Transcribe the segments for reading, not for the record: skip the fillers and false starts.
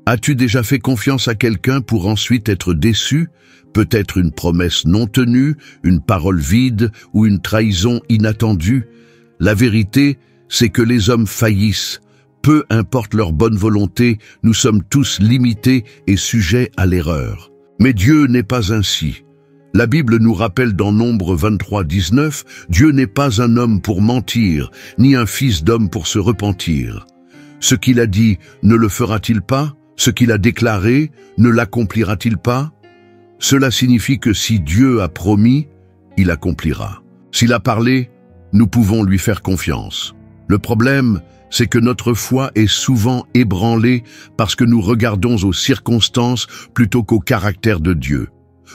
As-tu déjà fait confiance à quelqu'un pour ensuite être déçu? Peut-être une promesse non tenue, une parole vide ou une trahison inattendue? La vérité, c'est que les hommes faillissent. Peu importe leur bonne volonté, nous sommes tous limités et sujets à l'erreur. Mais Dieu n'est pas ainsi. La Bible nous rappelle dans Nombre 23, 19, « Dieu n'est pas un homme pour mentir, ni un fils d'homme pour se repentir. Ce qu'il a dit, ne le fera-t-il pas? Ce qu'il a déclaré, ne l'accomplira-t-il pas ?» Cela signifie que si Dieu a promis, il accomplira. S'il a parlé, nous pouvons lui faire confiance. Le problème, c'est que notre foi est souvent ébranlée parce que nous regardons aux circonstances plutôt qu'au caractère de Dieu.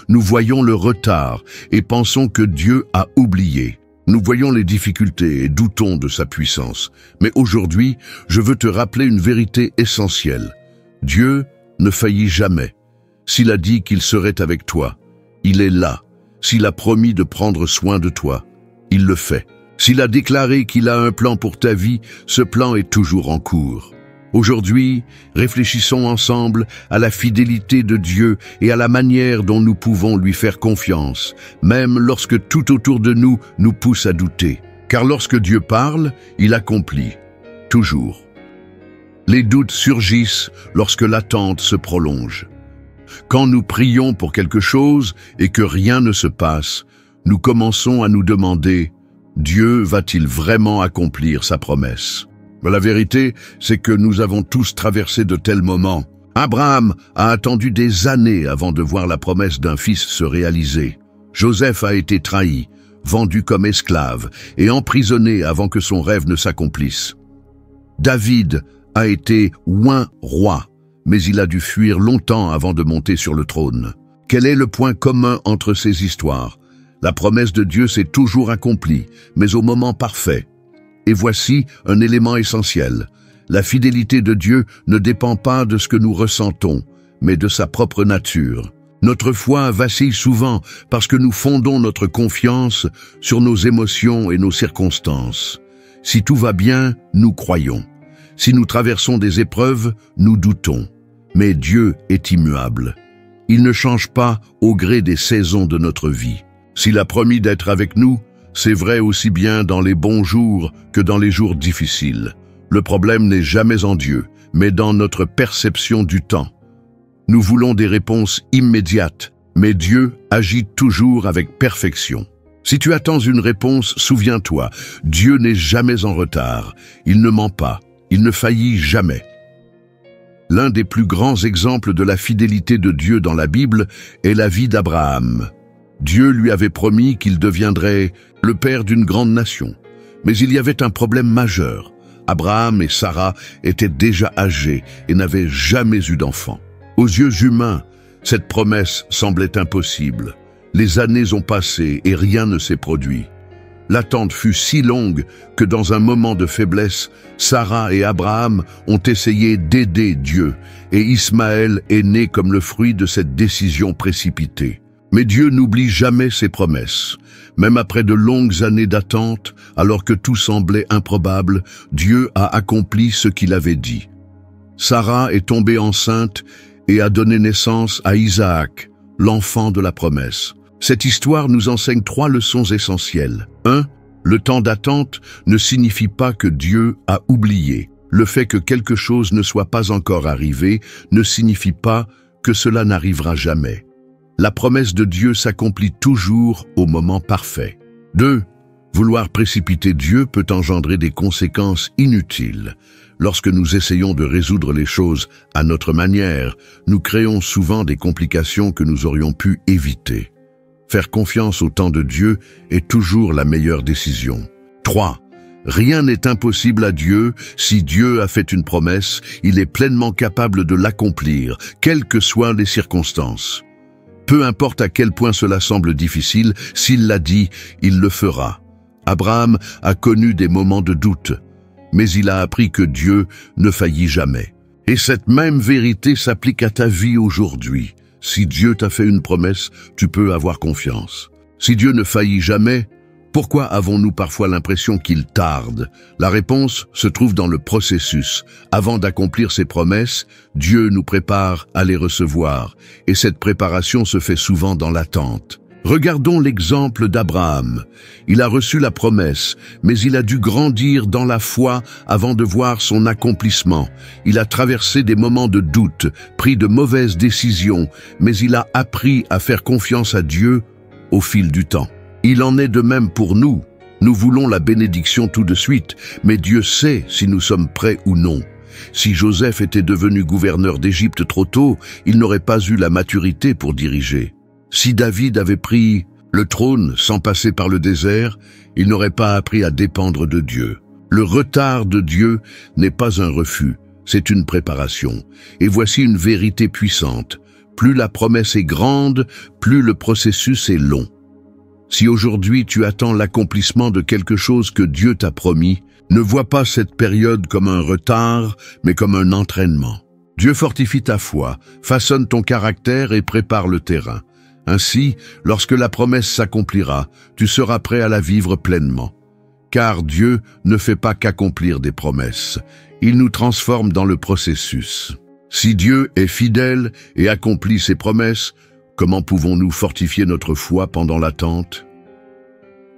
Nous voyons le retard et pensons que Dieu a oublié. Nous voyons les difficultés et doutons de sa puissance. Mais aujourd'hui, je veux te rappeler une vérité essentielle. Dieu ne faillit jamais. S'il a dit qu'il serait avec toi, il est là. S'il a promis de prendre soin de toi, il le fait. S'il a déclaré qu'il a un plan pour ta vie, ce plan est toujours en cours. Aujourd'hui, réfléchissons ensemble à la fidélité de Dieu et à la manière dont nous pouvons lui faire confiance, même lorsque tout autour de nous nous pousse à douter. Car lorsque Dieu parle, il accomplit. Toujours. Les doutes surgissent lorsque l'attente se prolonge. Quand nous prions pour quelque chose et que rien ne se passe, nous commençons à nous demander « Dieu va-t-il vraiment accomplir sa promesse ?» La vérité, c'est que nous avons tous traversé de tels moments. Abraham a attendu des années avant de voir la promesse d'un fils se réaliser. Joseph a été trahi, vendu comme esclave et emprisonné avant que son rêve ne s'accomplisse. David a été oint roi, mais il a dû fuir longtemps avant de monter sur le trône. Quel est le point commun entre ces histoires? La promesse de Dieu s'est toujours accomplie, mais au moment parfait. Et voici un élément essentiel. La fidélité de Dieu ne dépend pas de ce que nous ressentons, mais de sa propre nature. Notre foi vacille souvent parce que nous fondons notre confiance sur nos émotions et nos circonstances. Si tout va bien, nous croyons. Si nous traversons des épreuves, nous doutons. Mais Dieu est immuable. Il ne change pas au gré des saisons de notre vie. S'il a promis d'être avec nous, c'est vrai aussi bien dans les bons jours que dans les jours difficiles. Le problème n'est jamais en Dieu, mais dans notre perception du temps. Nous voulons des réponses immédiates, mais Dieu agit toujours avec perfection. Si tu attends une réponse, souviens-toi, Dieu n'est jamais en retard. Il ne ment pas, il ne faillit jamais. L'un des plus grands exemples de la fidélité de Dieu dans la Bible est la vie d'Abraham. Dieu lui avait promis qu'il deviendrait le père d'une grande nation. Mais il y avait un problème majeur. Abraham et Sarah étaient déjà âgés et n'avaient jamais eu d'enfant. Aux yeux humains, cette promesse semblait impossible. Les années ont passé et rien ne s'est produit. L'attente fut si longue que dans un moment de faiblesse, Sarah et Abraham ont essayé d'aider Dieu et Ismaël est né comme le fruit de cette décision précipitée. Mais Dieu n'oublie jamais ses promesses. Même après de longues années d'attente, alors que tout semblait improbable, Dieu a accompli ce qu'il avait dit. Sarah est tombée enceinte et a donné naissance à Isaac, l'enfant de la promesse. Cette histoire nous enseigne 3 leçons essentielles. 1. Le temps d'attente ne signifie pas que Dieu a oublié. Le fait que quelque chose ne soit pas encore arrivé ne signifie pas que cela n'arrivera jamais. La promesse de Dieu s'accomplit toujours au moment parfait. 2. Vouloir précipiter Dieu peut engendrer des conséquences inutiles. Lorsque nous essayons de résoudre les choses à notre manière, nous créons souvent des complications que nous aurions pu éviter. Faire confiance au temps de Dieu est toujours la meilleure décision. 3. Rien n'est impossible à Dieu. Si Dieu a fait une promesse, il est pleinement capable de l'accomplir, quelles que soient les circonstances. Peu importe à quel point cela semble difficile, s'il l'a dit, il le fera. Abraham a connu des moments de doute, mais il a appris que Dieu ne faillit jamais. Et cette même vérité s'applique à ta vie aujourd'hui. Si Dieu t'a fait une promesse, tu peux avoir confiance. Si Dieu ne faillit jamais, Pourquoi avons-nous parfois l'impression qu'il tarde? La réponse se trouve dans le processus. Avant d'accomplir ses promesses, Dieu nous prépare à les recevoir, et cette préparation se fait souvent dans l'attente. Regardons l'exemple d'Abraham. Il a reçu la promesse, mais il a dû grandir dans la foi avant de voir son accomplissement. Il a traversé des moments de doute, pris de mauvaises décisions, mais il a appris à faire confiance à Dieu au fil du temps. Il en est de même pour nous. Nous voulons la bénédiction tout de suite, mais Dieu sait si nous sommes prêts ou non. Si Joseph était devenu gouverneur d'Égypte trop tôt, il n'aurait pas eu la maturité pour diriger. Si David avait pris le trône sans passer par le désert, il n'aurait pas appris à dépendre de Dieu. Le retard de Dieu n'est pas un refus, c'est une préparation. Et voici une vérité puissante. Plus la promesse est grande, plus le processus est long. Si aujourd'hui tu attends l'accomplissement de quelque chose que Dieu t'a promis, ne vois pas cette période comme un retard, mais comme un entraînement. Dieu fortifie ta foi, façonne ton caractère et prépare le terrain. Ainsi, lorsque la promesse s'accomplira, tu seras prêt à la vivre pleinement. Car Dieu ne fait pas qu'accomplir des promesses, il nous transforme dans le processus. Si Dieu est fidèle et accomplit ses promesses, comment pouvons-nous fortifier notre foi pendant l'attente?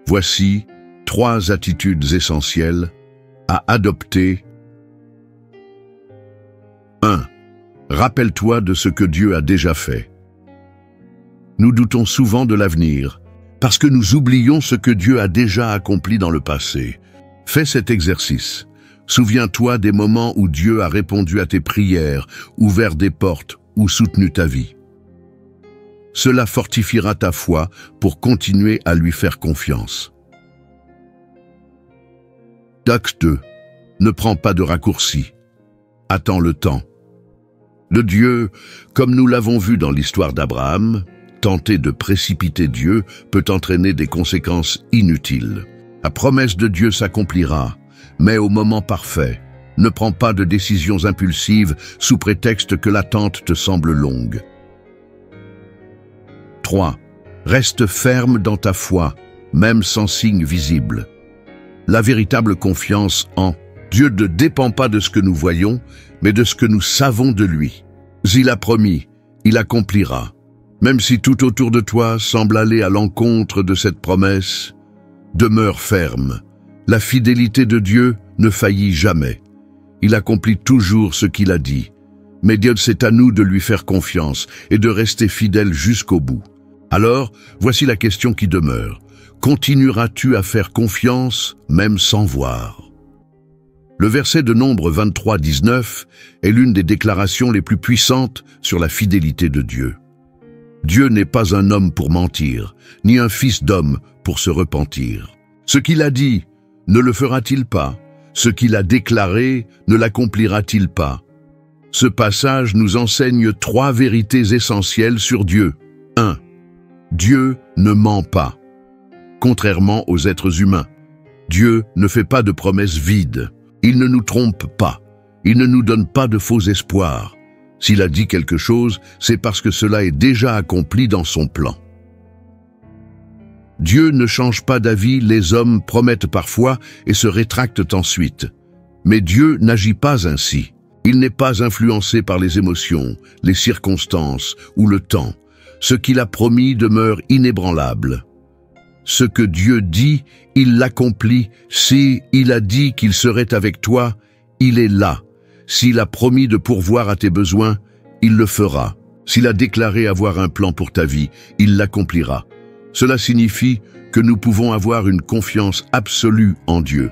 Voici 3 attitudes essentielles à adopter. 1. Rappelle-toi de ce que Dieu a déjà fait. Nous doutons souvent de l'avenir, parce que nous oublions ce que Dieu a déjà accompli dans le passé. Fais cet exercice. Souviens-toi des moments où Dieu a répondu à tes prières, ouvert des portes ou soutenu ta vie. Cela fortifiera ta foi pour continuer à lui faire confiance. Acte 2. Ne prends pas de raccourcis. Attends le temps. Le Dieu, comme nous l'avons vu dans l'histoire d'Abraham, tenter de précipiter Dieu peut entraîner des conséquences inutiles. La promesse de Dieu s'accomplira, mais au moment parfait. Ne prends pas de décisions impulsives sous prétexte que l'attente te semble longue. 3. Reste ferme dans ta foi, même sans signe visible. La véritable confiance en Dieu ne dépend pas de ce que nous voyons, mais de ce que nous savons de lui. Il a promis, il accomplira. Même si tout autour de toi semble aller à l'encontre de cette promesse, demeure ferme. La fidélité de Dieu ne faillit jamais. Il accomplit toujours ce qu'il a dit. Mais Dieu, c'est à nous de lui faire confiance et de rester fidèle jusqu'au bout. Alors, voici la question qui demeure. Continueras-tu à faire confiance, même sans voir? Le verset de Nombre 23, 19 est l'une des déclarations les plus puissantes sur la fidélité de Dieu. Dieu n'est pas un homme pour mentir, ni un fils d'homme pour se repentir. Ce qu'il a dit, ne le fera-t-il pas? Ce qu'il a déclaré, ne l'accomplira-t-il pas? Ce passage nous enseigne 3 vérités essentielles sur Dieu. 1. Dieu ne ment pas. Contrairement aux êtres humains, Dieu ne fait pas de promesses vides. Il ne nous trompe pas. Il ne nous donne pas de faux espoirs. S'il a dit quelque chose, c'est parce que cela est déjà accompli dans son plan. Dieu ne change pas d'avis, les hommes promettent parfois et se rétractent ensuite. Mais Dieu n'agit pas ainsi. Il n'est pas influencé par les émotions, les circonstances ou le temps. Ce qu'il a promis demeure inébranlable. Ce que Dieu dit, il l'accomplit. Si il a dit qu'il serait avec toi, il est là. S'il a promis de pourvoir à tes besoins, il le fera. S'il a déclaré avoir un plan pour ta vie, il l'accomplira. Cela signifie que nous pouvons avoir une confiance absolue en Dieu.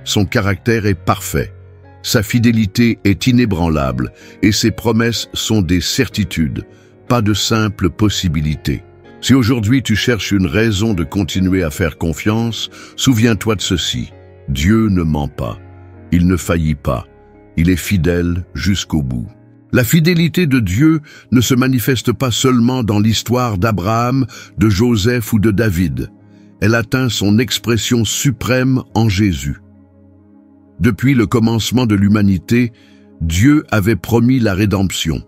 Son caractère est parfait. Sa fidélité est inébranlable et ses promesses sont des certitudes, pas de simples possibilités. Si aujourd'hui tu cherches une raison de continuer à faire confiance, souviens-toi de ceci. Dieu ne ment pas. Il ne faillit pas. Il est fidèle jusqu'au bout. La fidélité de Dieu ne se manifeste pas seulement dans l'histoire d'Abraham, de Joseph ou de David. Elle atteint son expression suprême en Jésus. Depuis le commencement de l'humanité, Dieu avait promis la rédemption.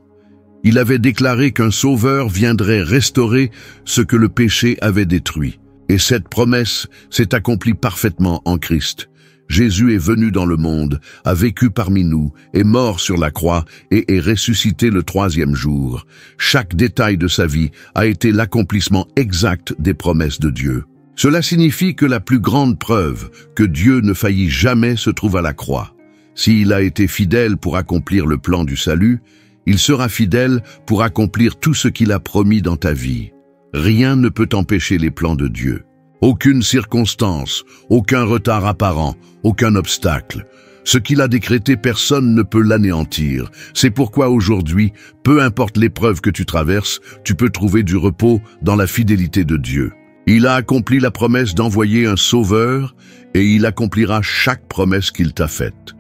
Il avait déclaré qu'un sauveur viendrait restaurer ce que le péché avait détruit. Et cette promesse s'est accomplie parfaitement en Christ. Jésus est venu dans le monde, a vécu parmi nous, est mort sur la croix et est ressuscité le troisième jour. Chaque détail de sa vie a été l'accomplissement exact des promesses de Dieu. Cela signifie que la plus grande preuve que Dieu ne faillit jamais se trouve à la croix. S'il a été fidèle pour accomplir le plan du salut, il sera fidèle pour accomplir tout ce qu'il a promis dans ta vie. Rien ne peut empêcher les plans de Dieu. Aucune circonstance, aucun retard apparent, aucun obstacle. Ce qu'il a décrété, personne ne peut l'anéantir. C'est pourquoi aujourd'hui, peu importe l'épreuve que tu traverses, tu peux trouver du repos dans la fidélité de Dieu. Il a accompli la promesse d'envoyer un sauveur et il accomplira chaque promesse qu'il t'a faite.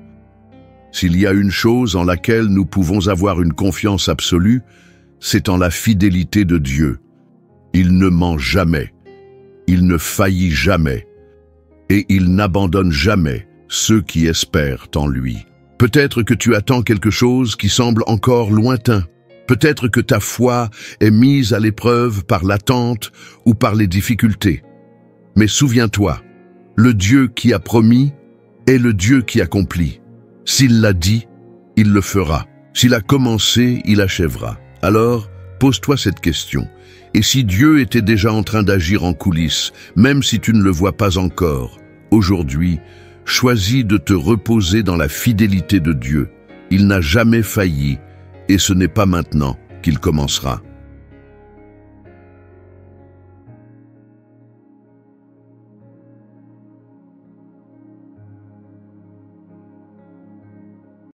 S'il y a une chose en laquelle nous pouvons avoir une confiance absolue, c'est en la fidélité de Dieu. Il ne ment jamais, il ne faillit jamais, et il n'abandonne jamais ceux qui espèrent en lui. Peut-être que tu attends quelque chose qui semble encore lointain. Peut-être que ta foi est mise à l'épreuve par l'attente ou par les difficultés. Mais souviens-toi, le Dieu qui a promis est le Dieu qui accomplit. S'il l'a dit, il le fera. S'il a commencé, il achèvera. Alors, pose-toi cette question. Et si Dieu était déjà en train d'agir en coulisses, même si tu ne le vois pas encore, aujourd'hui, choisis de te reposer dans la fidélité de Dieu. Il n'a jamais failli, et ce n'est pas maintenant qu'il commencera.